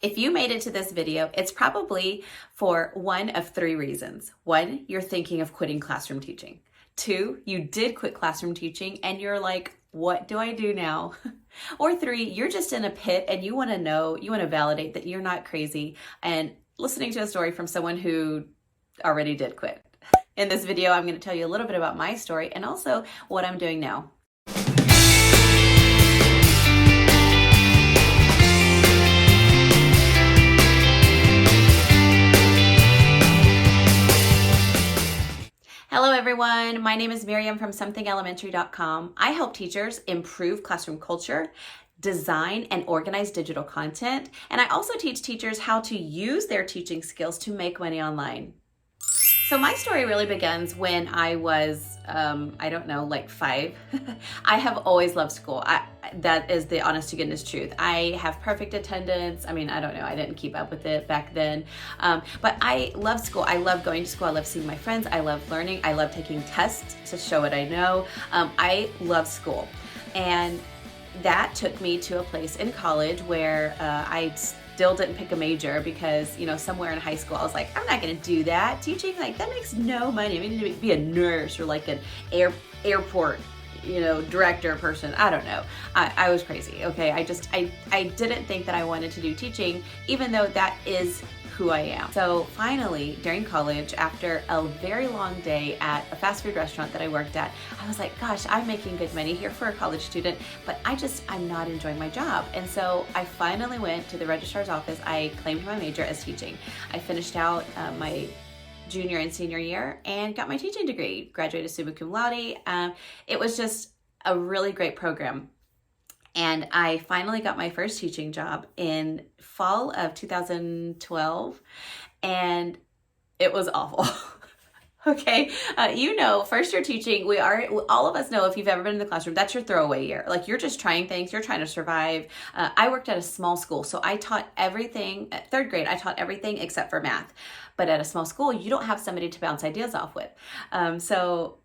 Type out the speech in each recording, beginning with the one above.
If you made it to this video, it's probably for one of three reasons. One, you're thinking of quitting classroom teaching. Two, you did quit classroom teaching and you're like, what do I do now? Or three, you're just in a pit and you want to validate that you're not crazy and listening to a story from someone who already did quit. In this video, I'm going to tell you a little bit about my story and also what I'm doing now. Hello everyone, my name is Miriam from somethingelementary.com. I help teachers improve classroom culture, design and organize digital content, and I also teach teachers how to use their teaching skills to make money online. So my story really begins when I was, like 5. I have always loved school. That is the honest to goodness truth. I have perfect attendance. I didn't keep up with it back then. But I love school. I love going to school. I love seeing my friends. I love learning. I love taking tests to show what I know. I love school. And that took me to a place in college where I still didn't pick a major because, somewhere in high school I was like, I'm not going to do that. Teaching, that makes no money. I mean, to be a nurse or like an airport, director person. I don't know. I was crazy. Okay. I didn't think that I wanted to do teaching, even though that is who I am. So finally, during college, after a very long day at a fast food restaurant that I worked at, I was like, gosh, I'm making good money here for a college student, but I'm not enjoying my job. And so I finally went to the registrar's office. I claimed my major as teaching. I finished out my junior and senior year and got my teaching degree, graduated summa cum laude. It was just a really great program. And I finally got my first teaching job in fall of 2012, and it was awful. Okay, first year teaching, all of us know, if you've ever been in the classroom, that's your throwaway year. Like, you're just trying things, you're trying to survive. I worked at a small school, so I taught everything. At third grade, I taught everything except for math. But at a small school, you don't have somebody to bounce ideas off with. So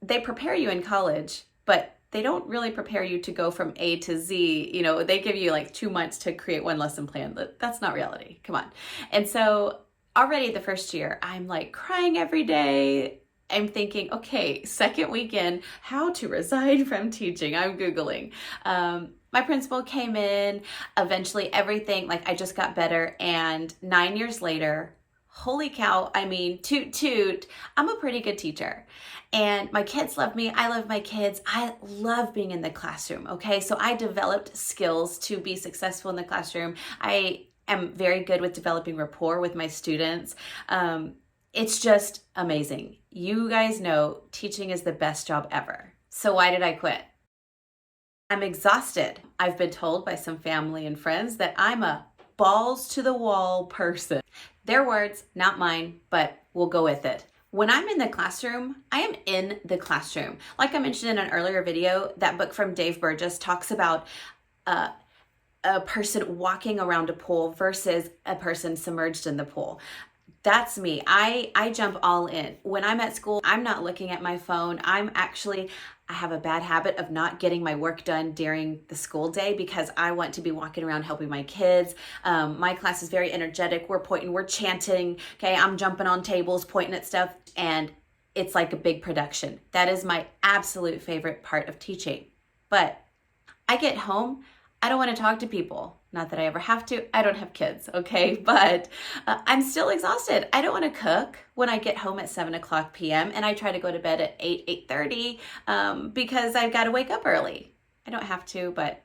they prepare you in college, but they don't really prepare you to go from A to Z. They give you like 2 months to create one lesson plan. That's not reality. Come on. And so already the first year, I'm like crying every day. I'm thinking, okay, second weekend, how to resign from teaching. I'm Googling. My principal came in, eventually everything, I just got better. And 9 years later, holy cow, toot toot, I'm a pretty good teacher. And my kids love me. I love my kids. I love being in the classroom, okay? So I developed skills to be successful in the classroom. I am very good with developing rapport with my students. It's just amazing. You guys know teaching is the best job ever. So why did I quit? I'm exhausted. I've been told by some family and friends that I'm a balls to the wall person. Their words, not mine, but we'll go with it. When I'm in the classroom, I am in the classroom. Like I mentioned in an earlier video, that book from Dave Burgess talks about a person walking around a pool versus a person submerged in the pool. That's me. I jump all in. When I'm at school, I'm not looking at my phone. I have a bad habit of not getting my work done during the school day because I want to be walking around helping my kids. My class is very energetic. We're pointing, we're chanting. Okay, I'm jumping on tables, pointing at stuff, and it's like a big production. That is my absolute favorite part of teaching. But I get home, I don't want to talk to people. Not that I ever have to. I don't have kids, okay? But I'm still exhausted. I don't want to cook when I get home at 7:00 p.m. and I try to go to bed at 8:30 because I've got to wake up early. I don't have to, but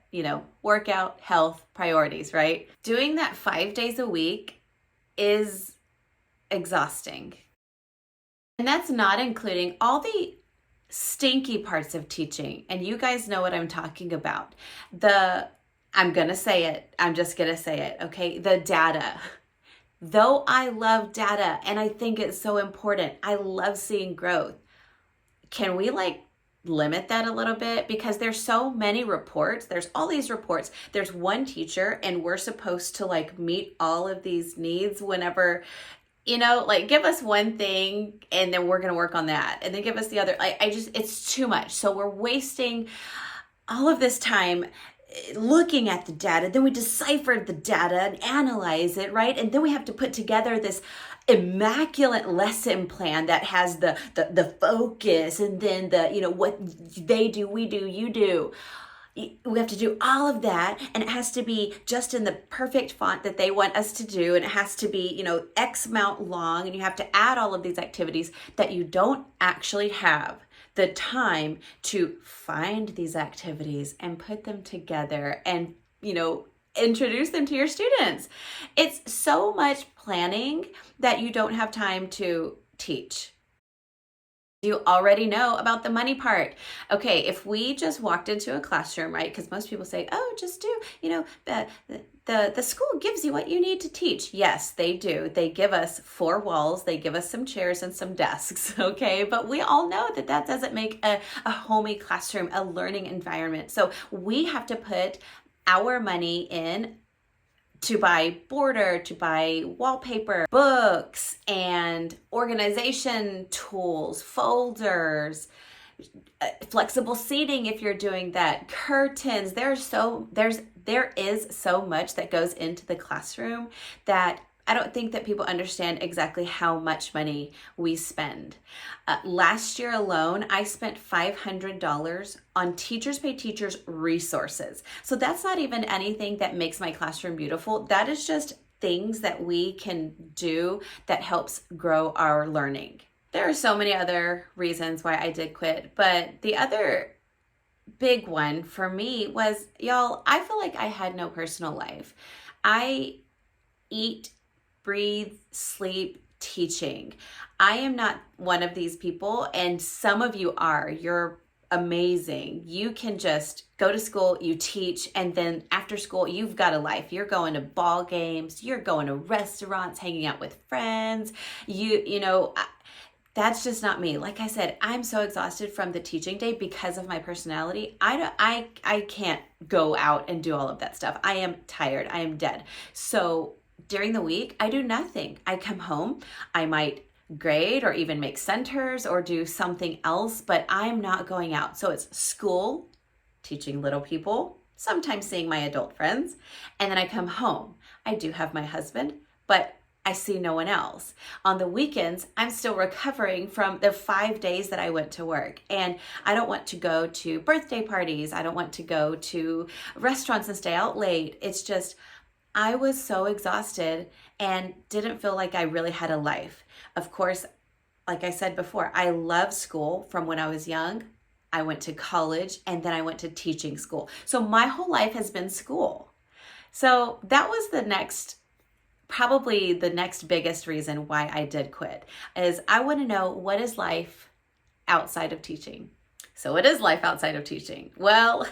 workout, health, priorities, right? Doing that 5 days a week is exhausting. And that's not including all the stinky parts of teaching. And you guys know what I'm talking about. I'm going to say it. I'm just going to say it. Okay. The data. Though I love data and I think it's so important, I love seeing growth. Can we limit that a little bit? Because there's so many reports. There's all these reports. There's one teacher and we're supposed to meet all of these needs whenever, give us one thing and then we're going to work on that. And then give us the other. It's too much. So we're wasting all of this time looking at the data, then we decipher the data and analyze it, right? And then we have to put together this immaculate lesson plan that has the focus, and then what they do, we do, you do. We have to do all of that, and it has to be just in the perfect font that they want us to do, and it has to be X amount long, and you have to add all of these activities that you don't actually have the time to find these activities and put them together and introduce them to your students. It's so much planning that you don't have time to teach. You already know about the money part. Okay, if we just walked into a classroom, right? Because most people say, oh, just do, the school gives you what you need to teach. Yes, they do. They give us 4 walls, they give us some chairs and some desks, okay? But we all know that doesn't make a homey classroom, a learning environment. So we have to put our money in to buy border, to buy wallpaper, books, and organization tools, folders, flexible seating if you're doing that, curtains. There is so much that goes into the classroom that I don't think that people understand exactly how much money we spend. Last year alone, I spent $500 on Teachers Pay Teachers resources. So that's not even anything that makes my classroom beautiful. That is just things that we can do that helps grow our learning. There are so many other reasons why I did quit, but the other big one for me was, y'all, I feel like I had no personal life. I eat, breathe, sleep, teaching. I am not one of these people, and some of you are. You're amazing. You can just go to school, you teach, and then after school, you've got a life. You're going to ball games, you're going to restaurants, hanging out with friends. That's just not me. Like I said, I'm so exhausted from the teaching day because of my personality. I can't go out and do all of that stuff. I am tired. I am dead. So during the week, I do nothing. I come home, I might grade or even make centers or do something else, but I'm not going out. So it's school, teaching little people, sometimes seeing my adult friends, and then I come home. I do have my husband, but I see no one else. On the weekends, I'm still recovering from the 5 days that I went to work. And I don't want to go to birthday parties. I don't want to go to restaurants and stay out late. It's just, I was so exhausted and didn't feel like I really had a life. Of course, like I said before, I love school from when I was young. I went to college and then I went to teaching school. So my whole life has been school. So that was probably the next biggest reason why I did quit, is I want to know, what is life outside of teaching? So what is life outside of teaching? Well,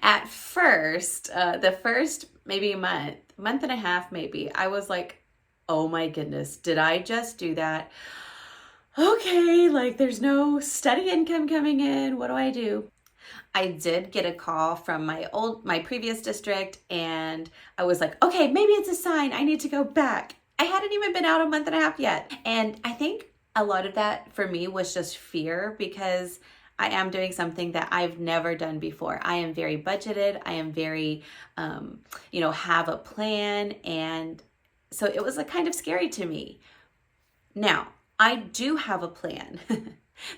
at first, the first maybe month and a half maybe, I was like, oh my goodness, did I just do that? Okay, like there's no steady income coming in. What do I do? I did get a call from my previous district, and I was like, okay, maybe it's a sign. I need to go back. I hadn't even been out a month and a half yet. And I think a lot of that for me was just fear, because I am doing something that I've never done before. I am very budgeted. I am very, have a plan. And so it was kind of scary to me. Now, I do have a plan.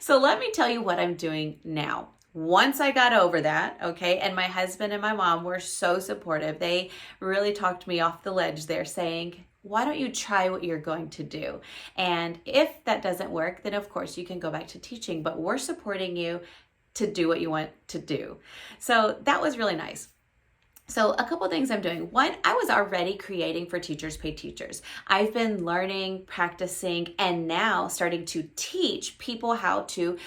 So let me tell you what I'm doing now. Once I got over that, okay, and my husband and my mom were so supportive. They really talked me off the ledge there, saying, why don't you try what you're going to do? And if that doesn't work, then of course you can go back to teaching, but we're supporting you to do what you want to do. So that was really nice. So a couple things I'm doing. One, I was already creating for Teachers Pay Teachers. I've been learning, practicing, and now starting to teach people how to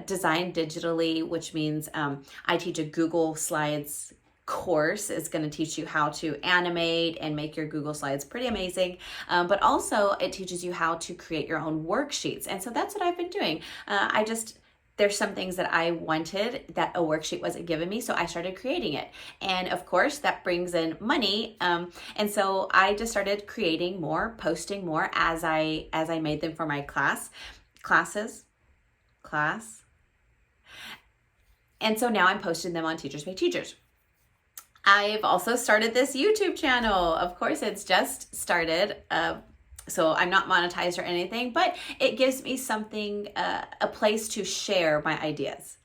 design digitally, which means I teach a Google Slides course. It's going to teach you how to animate and make your Google Slides pretty amazing. But also it teaches you how to create your own worksheets. And so that's what I've been doing. There's some things that I wanted that a worksheet wasn't given me, so I started creating it. And of course, that brings in money. And so I just started creating more, posting more as I made them for my class. And so now I'm posting them on Teachers Pay Teachers. I've also started this YouTube channel. Of course, it's just started. So I'm not monetized or anything, but it gives me something, a place to share my ideas.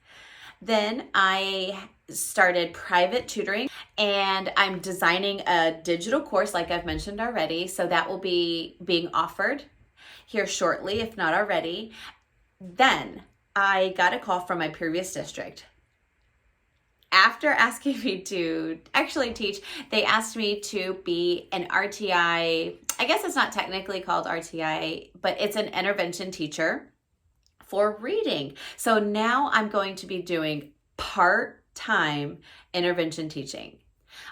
Then I started private tutoring, and I'm designing a digital course like I've mentioned already. So that will be being offered here shortly, if not already. Then I got a call from my previous district. After asking me to actually teach, they asked me to be an RTI. I guess it's not technically called RTI, but it's an intervention teacher for reading. So now I'm going to be doing part-time intervention teaching.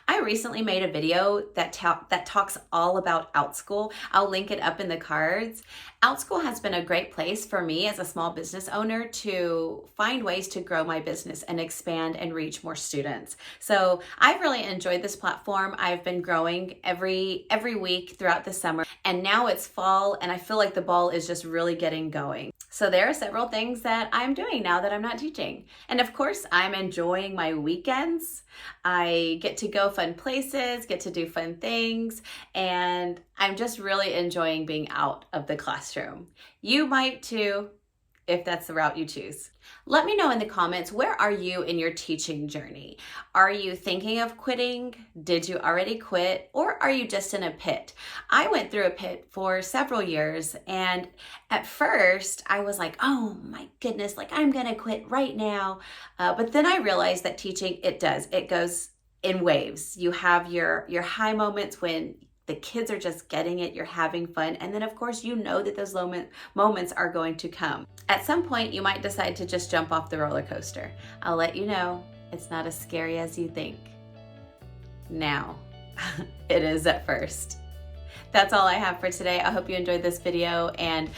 I recently made a video that talks all about OutSchool. I'll link it up in the cards. OutSchool has been a great place for me as a small business owner to find ways to grow my business and expand and reach more students. So I've really enjoyed this platform. I've been growing every week throughout the summer, and now it's fall and I feel like the ball is just really getting going. So there are several things that I'm doing now that I'm not teaching. And of course, I'm enjoying my weekends. I get to go fun places, get to do fun things, and I'm just really enjoying being out of the classroom. You might too, if that's the route you choose. Let me know in the comments, where are you in your teaching journey? Are you thinking of quitting? Did you already quit? Or are you just in a pit? I went through a pit for several years, and at first I was like, oh my goodness, like I'm gonna quit right now. But then I realized that teaching, it goes in waves. You have your high moments when the kids are just getting it, you're having fun, and then of course you know that those moments are going to come. At some point you might decide to just jump off the roller coaster. I'll let you know, it's not as scary as you think. Now, it is at first. That's all I have for today. I hope you enjoyed this video, and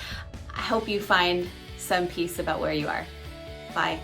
I hope you find some peace about where you are. Bye.